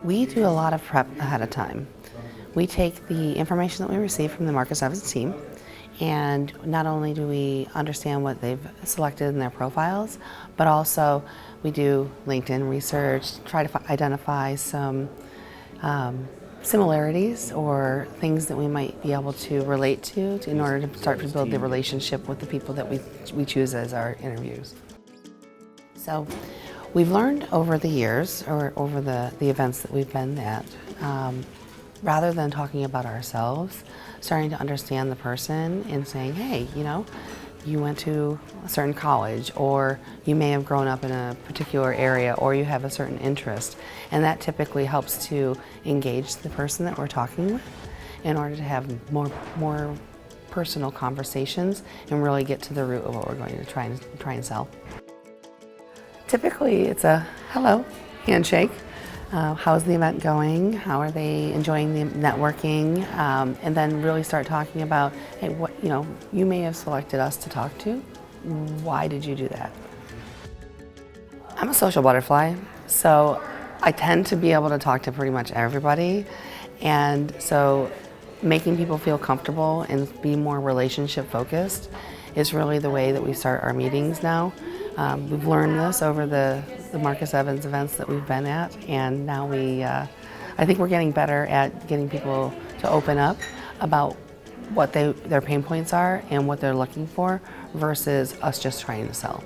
We do a lot of prep ahead of time. We take the information that we receive from the Marcus Evans team, and not only do we understand what they've selected in their profiles, but also we do LinkedIn research, try to identify some similarities or things that we might be able to relate to in order to start to build the relationship with the people that we choose as our interviews. So we've learned over the years, or over the events that we've been at, rather than talking about ourselves, starting to understand the person and saying, hey, you went to a certain college, or you may have grown up in a particular area, or you have a certain interest. And that typically helps to engage the person that we're talking with in order to have more personal conversations and really get to the root of what we're going to try and sell. Typically, it's a hello, handshake. How's the event going? How are they enjoying the networking? And then really start talking about, hey, what you may have selected us to talk to. Why did you do that? I'm a social butterfly, so I tend to be able to talk to pretty much everybody, and so making people feel comfortable and be more relationship focused is really the way that we start our meetings now. We've learned this over the Marcus Evans events that we've been at, and now I think we're getting better at getting people to open up about what their pain points are and what they're looking for versus us just trying to sell.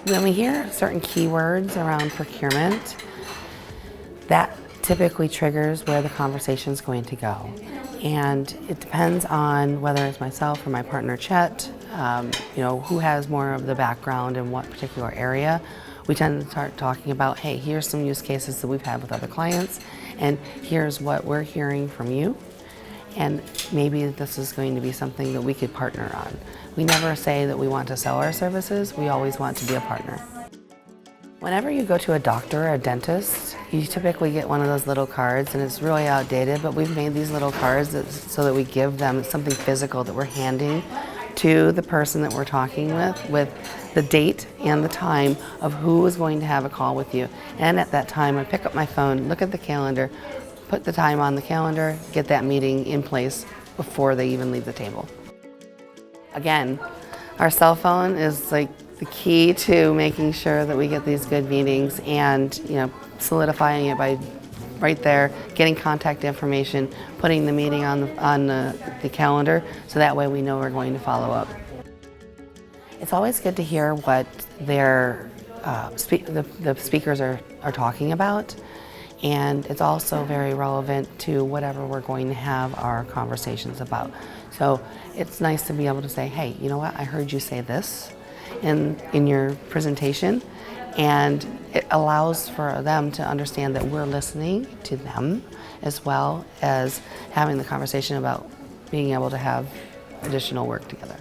When we hear certain keywords around procurement, that typically triggers where the conversation is going to go. And it depends on whether it's myself or my partner Chet, who has more of the background in what particular area. We tend to start talking about, hey, here's some use cases that we've had with other clients, and here's what we're hearing from you, and maybe this is going to be something that we could partner on. We never say that we want to sell our services, we always want to be a partner. Whenever you go to a doctor or a dentist, you typically get one of those little cards, and it's really outdated, but we've made these little cards so that we give them something physical that we're handing to the person that we're talking with the date and the time of who is going to have a call with you. And at that time, I pick up my phone, look at the calendar, put the time on the calendar, get that meeting in place before they even leave the table. Again, our cell phone is like the key to making sure that we get these good meetings, and solidifying it by right there, getting contact information, putting the meeting on the calendar, so that way we know we're going to follow up. It's always good to hear what the speakers are talking about, and it's also very relevant to whatever we're going to have our conversations about. So it's nice to be able to say, hey, you know what, I heard you say this in your presentation, and it allows for them to understand that we're listening to them, as well as having the conversation about being able to have additional work together.